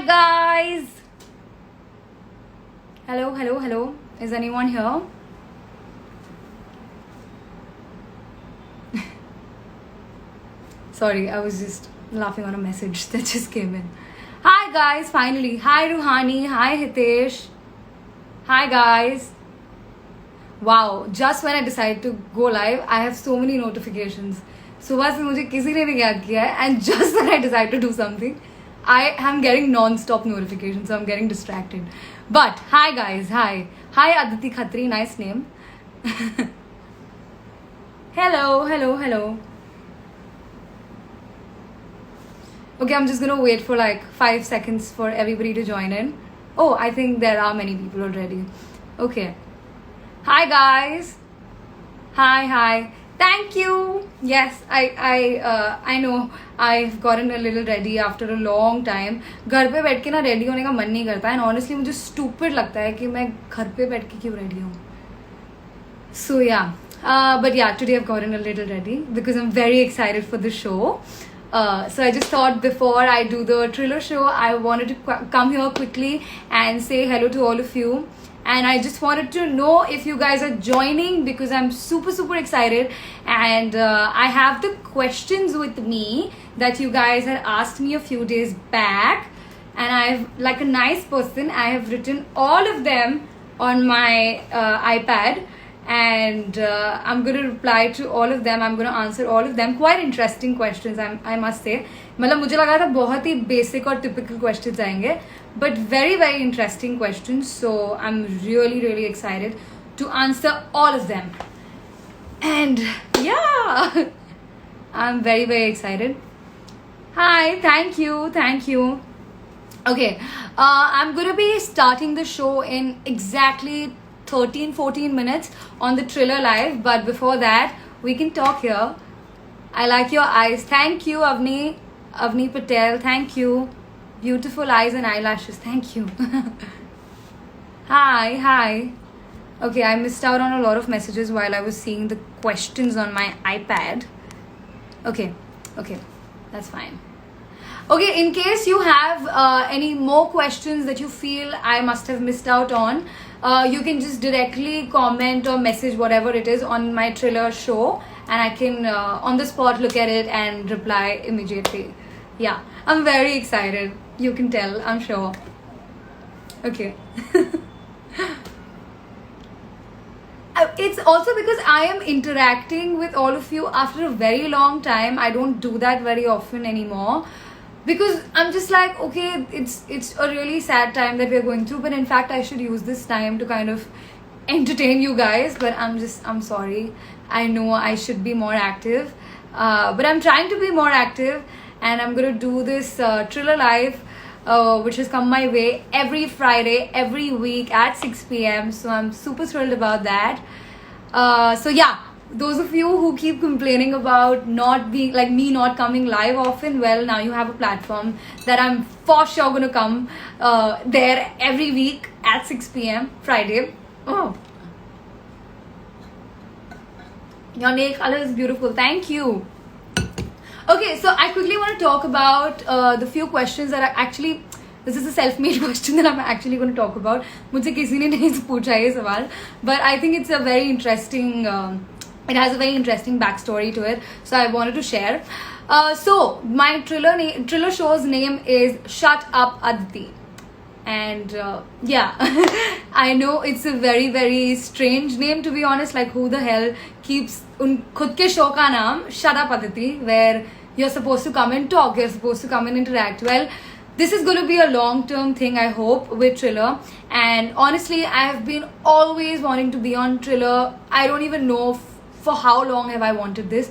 Hi guys. Hello. Is anyone here? Sorry, I was just laughing on a message that just came in. Hi guys, finally. Hi Ruhani. Hi Hitesh. Hi guys. Wow, just when I decided to go live, I have so many notifications. सुबह से मुझे किसी ने नहीं याद किया है, and just when I decide to do something, I am getting non-stop notifications, so I'm getting distracted. But hi guys, hi Aditi Khatri, nice name. Hello. Okay, I'm just gonna wait for like 5 seconds for everybody to join in. Oh, I think there are many people already. Okay. Hi guys. Hi. Thank you. Yes, I know I've gotten a little ready after a long time. घर पे बैठ के ना ready होने का मन नहीं करता है, and honestly मुझे stupid लगता है कि मैं घर पे बैठ के क्यों ready हूँ. So yeah, but yeah, today I've gotten a little ready because I'm very excited for the show. So I just thought before I do the Triller show, I wanted to come here quickly and say hello to all of you. And I just wanted to know if you guys are joining because I'm super excited, and I have the questions with me that you guys had asked me a few days back, and I've, like a nice person, I have written all of them on my iPad, and I'm going to reply to all of them. I'm going to answer all of them. Quite interesting questions, I must say. मतलब मुझे लगा था बहुत ही basic और typical questions आएंगे, but very interesting questions. So I'm really excited to answer all of them. And yeah, I'm very excited. Hi, thank you. Okay, I'm going to be starting the show in exactly 13-14 minutes on the Triller Live, but before that, we can talk here. I like your eyes. Thank you, Avni Patel. Thank you. Beautiful eyes and eyelashes. Thank you. Hi. Okay, I missed out on a lot of messages while I was seeing the questions on my iPad. Okay, that's fine. Okay, in case you have any more questions that you feel I must have missed out on, you can just directly comment or message whatever it is on my Triller show, and I can on the spot look at it and reply immediately. Yeah, I'm very excited. You can tell, I'm sure. Okay. It's also because I am interacting with all of you after a very long time. I don't do that very often anymore, because I'm just like, okay, it's a really sad time that we're going through, but in fact I should use this time to kind of entertain you guys, but I'm sorry. I know I should be more active, but I'm trying to be more active, and I'm gonna do this Triller Live, which has come my way every Friday, every week at 6 p.m. So I'm super thrilled about that. So yeah, those of you who keep complaining about me not coming live often, well, now you have a platform that I'm for sure gonna come there every week at 6 p.m. Friday. Oh, your nail color is beautiful. Thank you. Okay, so I quickly want to talk about the few questions that are actually, this is a self-made question that I'm actually going to talk about. मुझसे किसी ने नहीं पूछा ये सवाल, but I think it's a very interesting, it has a very interesting backstory to it, so I wanted to share. So my Triller show's name is Shut Up Aditi, and yeah, I know it's a very strange name, to be honest. Like, who the hell keeps खुद के show का नाम Shut Up Aditi, where you're supposed to come and talk, you're supposed to come and interact. Well, this is going to be a long-term thing, I hope, with Triller. And honestly, I have been always wanting to be on Triller. I don't even know for how long have I wanted this,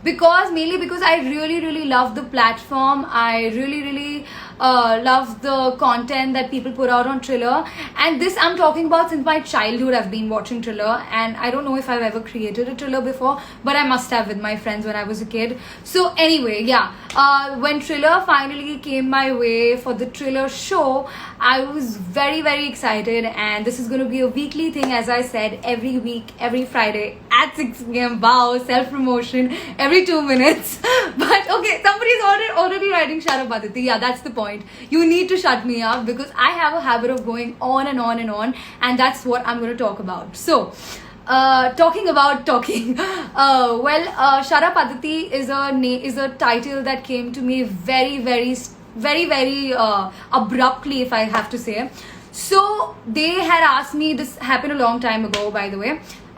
mainly because I really love the platform. I really love the content that people put out on Triller, and this I'm talking about since my childhood. I've been watching Triller, and I don't know if I've ever created a Triller before, but I must have with my friends when I was a kid. So anyway, yeah, when Triller finally came my way for the Triller show, I was very excited, and this is going to be a weekly thing, as I said, every week, every Friday at 6 p.m. Wow, self-promotion every 2 minutes. But okay, somebody's already writing Shut Up Aditi. Yeah, that's the point. point. You need to shut me up because I have a habit of going on and on and on, and that's what I'm going to talk about. So, talking about talking. Shut Up Aditi is a title that came to me very abruptly, if I have to say. So they had asked me, this happened a long time ago, by the way,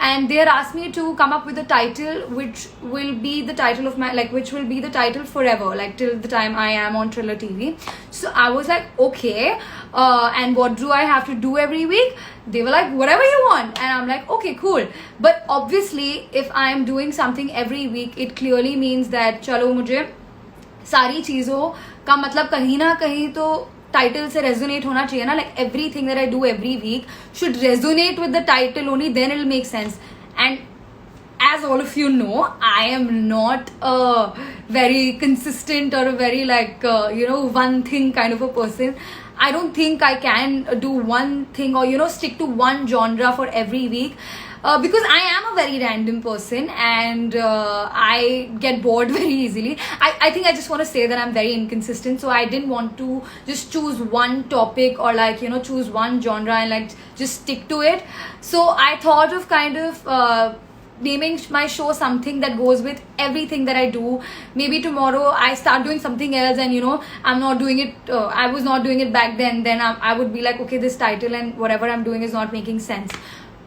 and they had asked me to come up with a title which will be the title of my, like, which will be the title forever, like till the time I am on Triller TV. So I was like, okay, and what do I have to do every week? They were like, whatever you want. And I'm like, okay, cool. But obviously, if I'm doing something every week, it clearly means that चलो मुझे सारी चीज़ों का मतलब कहीं ना कहीं तो टाइटल से रेजोनेट होना चाहिए ना. Like everything that I do every week should resonate with the title only, then it will make sense. And as all of you know, I am not a very consistent or a very like one thing kind of a person. I don't think I can do one thing or stick to one genre for every week. Because I am a very random person and I get bored very easily. I think I just want to say that I'm very inconsistent, so I didn't want to just choose one topic or like choose one genre and like just stick to it. So I thought of kind of naming my show something that goes with everything that I do. Maybe tomorrow I start doing something else and I'm not doing it, I was not doing it back then I would be like, okay, this title and whatever I'm doing is not making sense.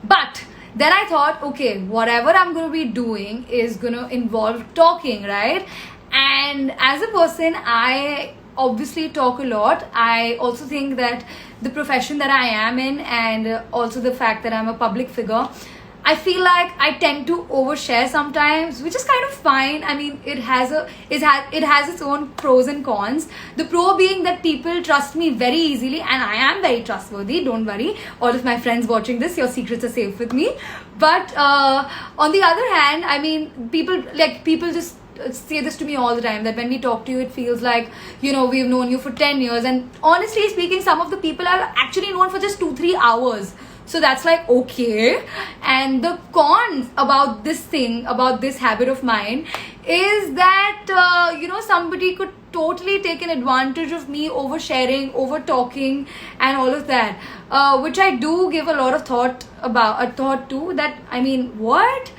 But then I thought, okay, whatever I'm going to be doing is going to involve talking, right? And as a person, I obviously talk a lot. I also think that the profession that I am in and also the fact that I'm a public figure, I feel like I tend to overshare sometimes, which is kind of fine. I mean, it has its own pros and cons. The pro being that people trust me very easily, and I am very trustworthy. Don't worry, all of my friends watching this, your secrets are safe with me. But on the other hand, I mean, people just say this to me all the time, that when we talk to you, it feels like we've known you for 10 years, and honestly speaking, some of the people are actually known for just 2-3 hours. So that's like, okay. And the cons about this thing, about this habit of mine, is that somebody could totally take an advantage of me oversharing, over talking and all of that, which I do give a lot of thought to. That, I mean, what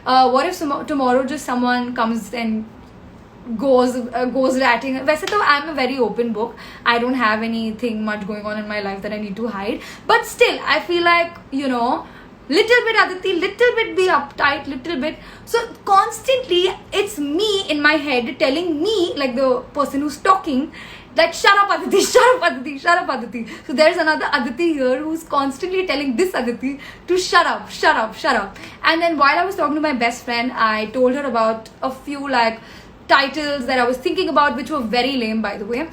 if tomorrow just someone comes and goes ratting. वैसे तो I'm a very open book. I don't have anything much going on in my life that I need to hide. But still, I feel like, little bit Aditi, little bit be uptight, little bit. So constantly, it's me in my head telling me, like the person who's talking, like, shut up Aditi, shut up Aditi, shut up Aditi. So there's another Aditi here who's constantly telling this Aditi to shut up, shut up, shut up. And then while I was talking to my best friend, I told her about a few like titles that I was thinking about, which were very lame, by the way.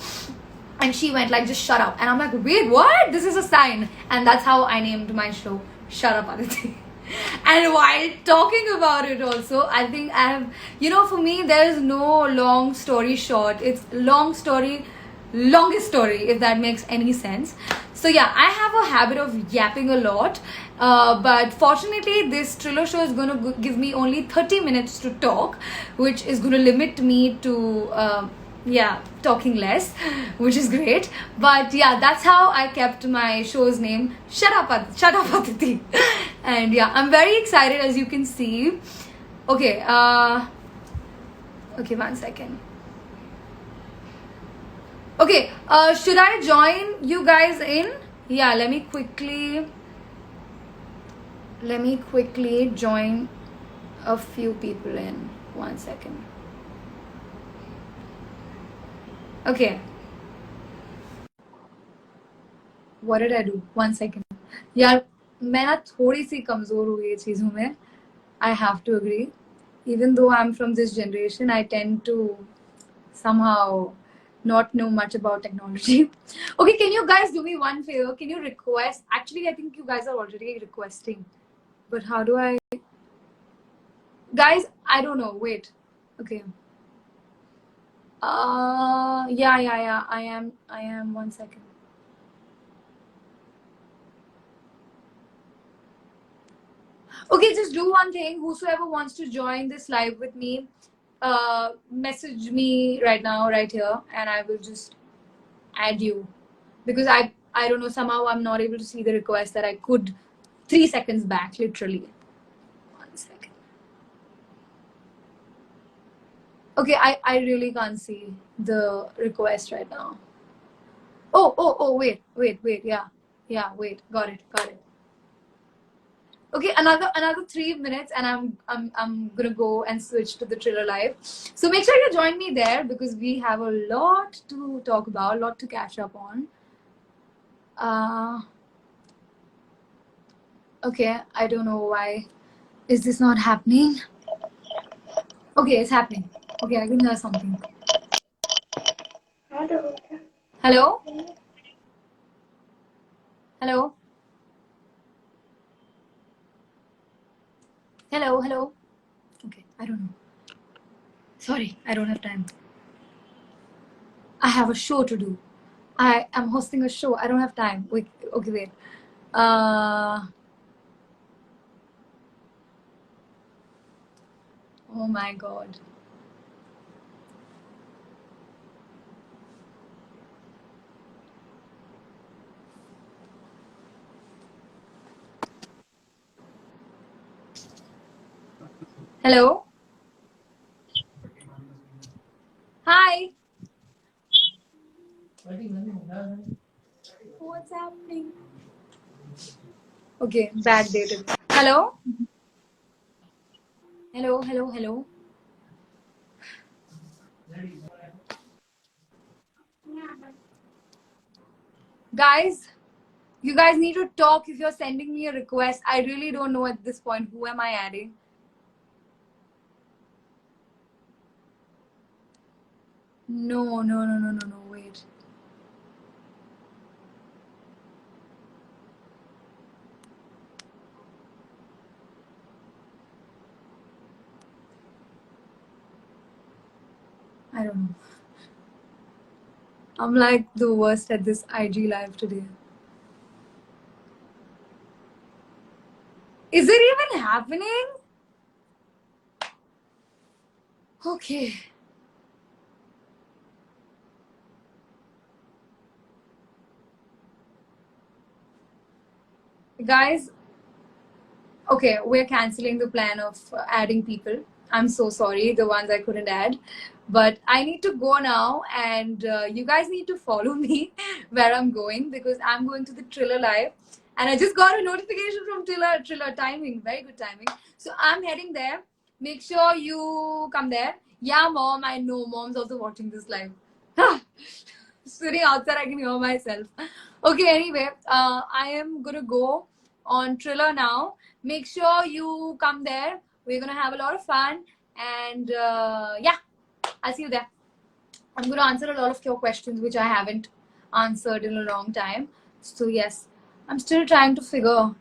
And she went like, just shut up. And I'm like, wait, what? This is a sign. And that's how I named my show, Shut Up Aditi. And while talking about it also, I think I have, for me, there is no long story short. It's long story, longest story, if that makes any sense. So yeah, I have a habit of yapping a lot. But fortunately, this Triller show is going to give me only 30 minutes to talk, which is going to limit me to, talking less, which is great. But yeah, that's how I kept my show's name, Shut Up Aditi. And yeah, I'm very excited, as you can see. Okay, one second. Okay, should I join you guys in? Yeah, let me quickly join a few people in. 1 second. Okay. What did I do? 1 second. यार मैं ना थोड़ी सी कमजोर हूँ ये चीजों में. I have to agree. Even though I'm from this generation, I tend to somehow not know much about technology. Okay, can you guys do me one favor? Can you request? Actually, I think you guys are already requesting. But how do I? Guys, I don't know. Wait. Okay. Yeah. I am. 1 second. Okay, just do one thing. Whosoever wants to join this live with me, message me right now, right here, and I will just add you, because I don't know, somehow I'm not able to see the request that I could 3 seconds back, literally. 1 second. Okay, I really can't see the request right now. Oh, wait. Yeah, wait. Got it. Okay, another 3 minutes, and I'm gonna go and switch to the Triller Live. So make sure you join me there, because we have a lot to talk about, a lot to catch up on. Okay, I don't know why is this not happening. Okay, it's happening. Okay, I can hear something. Hello? Hello? Hello? Okay, I don't know. Sorry, I don't have time. I have a show to do. I am hosting a show. I don't have time. Wait, okay, wait. Oh my god. Hello? Hi. What's happening? Okay, bad day today. Hello? Hello? Guys, you guys need to talk if you're sending me a request. I really don't know at this point who am I adding. No, wait. I don't know. I'm like the worst at this IG live today. Is it even happening? Okay. Guys, okay, we're canceling the plan of adding people. I'm so sorry, the ones I couldn't add. But I need to go now, and you guys need to follow me where I'm going, because I'm going to the Triller Live. And I just got a notification from Triller timing, very good timing. So I'm heading there. Make sure you come there. Yeah, mom, I know mom's also watching this live. Sitting outside, I can hear myself. Okay, anyway, I am gonna go on Triller now. Make sure you come there. We're gonna have a lot of fun, and yeah, I'll see you there. I'm going to answer a lot of your questions which I haven't answered in a long time. So yes, I'm still trying to figure